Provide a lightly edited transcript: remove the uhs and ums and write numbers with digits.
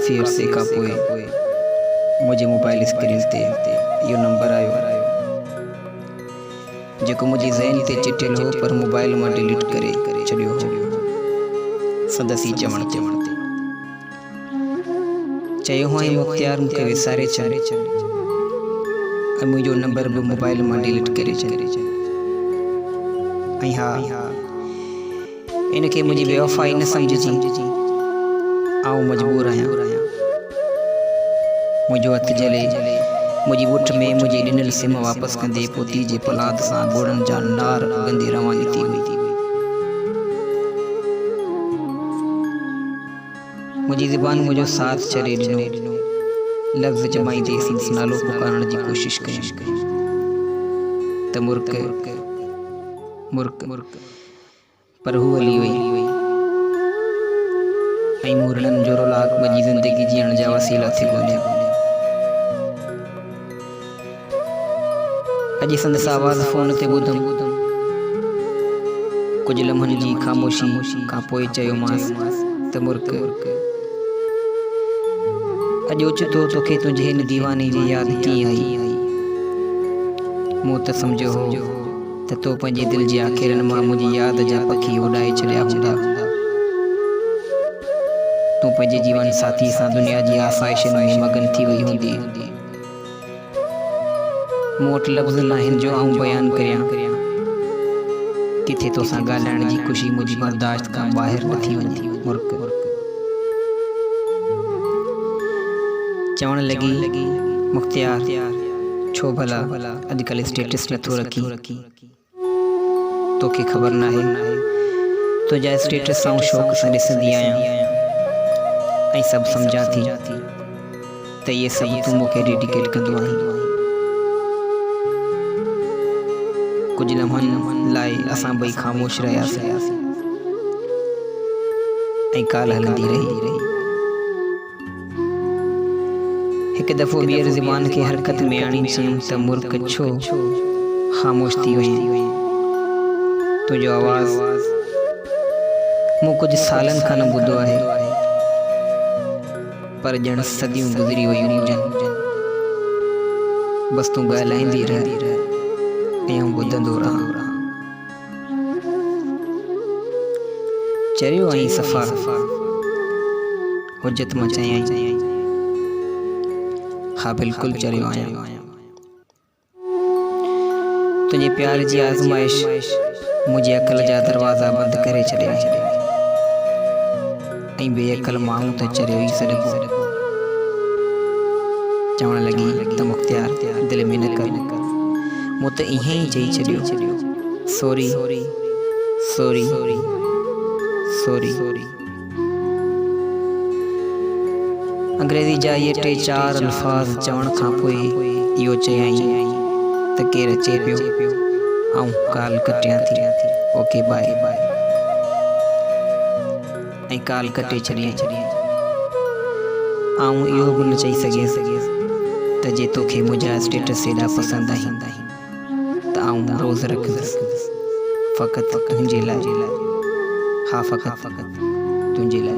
काफ़ी अरसे खां पोइ मुंहिंजे मोबाइल स्क्रीन ते इहो नंबर आयो जेको मुंहिंजी ज़हन ते चिटियल हो पर मोबाइल मां डिलीट करे छॾियो हो। संदसि ई चवण ते चयो हुअईं मुख़्तियार मूंखे विसारे छॾ ऐं मुंहिंजो नंबर बि मोबाइल मां डिलीट करे छॾ। ऐं हा, इनखे मुंहिंजी बेवफ़ाई न सम्झिजी, आउं मजबूर आहियां। मुंहिंजो हथु जले मुंहिंजी ॿुठ में मुंहिंजी ॾिनल सिम वापसि कंदे पोती जे पलाद सां ॻोड़नि जा नार गंदी रवानी थी हुई। मुंहिंजी ज़ुबान मुंहिंजो साथ छॾे ॾिनो, लफ़्ज़ जमाईंदे संदसि नालो पुकारण जी कोशिशि कई त मुर्क मुर्क पर हू हली वई ऐं मूं रिणनि जो रौलाक मुंहिंजी ज़िंदगी जीअण जा वसीला थी ॻोल्हिया। अॼु संदसि आवाज़ फ़ोन ते ॿुधमि, कुझु लम्हनि जी ख़ामोशी खां पोइ चयोमांसि त मुर्क अॼु ओचितो तोखे तुंहिंजे हिन दीवाने जी यादि कीअं आई। मूं त सम्झो हो त तो पंहिंजे दिलि जे आख़िरनि मां मुंहिंजी यादि जा पखी उॾाए छॾिया हूंदा। तूं पंहिंजे जीवन साथी सां दुनिया जी आसाइशनि में मगन थी वई हूंदी। मूं वटि लफ़्ज़ न आहिनि जो आउं बयानु करियां, किथे तोसां ॻाल्हाइण जी ख़ुशी मुंहिंजी बर्दाश्त खां ॿाहिरि न थी वञे। मुर्क चवण लॻी मुख़्तियार छो भला अॼुकल्ह स्टेटस नथो रखी। तोखे ख़बर न आहे तुंहिंजा स्टेटस आउं शौक़ सां ॾिसंदी आहियां ऐं सभु सम्झां थी त इहे सभु तूं मूंखे डेडिकेट कंदो आहीं। कुझु लम्हनि लाइ असां ॿई ख़ामोश रहियासीं ऐं काल हलंदी रही। हिकु दफ़ो ॿीहर ज़ुबान खे हरकत में आणी चयमि त मुर्क छो ख़ामोश थी वई। तुंहिंजो आवाज़ मूं कुझु सालनि खां न ॿुधो आहे, पर ॼण सदियूं गुज़री वियूं हुजनि। बसि तूं ॻाल्हाईंदी रह ऐं आउं ॿुधंदो रहां। चरियो आहीं सफ़ा हुजत मां चयईं, हा बिल्कुलु चरियो आहियां। तुंहिंजे प्यार जी आज़माइश मुंहिंजी अक़ल जा दरवाज़ा बंदि करे छॾिया ऐं बेअक़ल माण्हू त चरियो ई सॾिबो। चवण लॻी त मुख़्तियार दिलि में न कर, मूं त ईअं ई चई छॾियो, सॉरी सॉरी सॉरी। अंग्रेज़ी जा इहे 3-4 अल्फाज़ चवण खां पोइ इहो चयईं त केरु अचे पियो, आउं काल कटियां थी, ओके बाय। ऐं काल कटे छॾियईं। आउं इहो बि न चई सघियसि त जे तोखे मुंहिंजा स्टेटस एॾा पसंदि आहिनि त आउं रोज़ रखंदुसि फ़क़ति तुंहिंजे लाइ, हा फ़क़ति तुंहिंजे लाइ।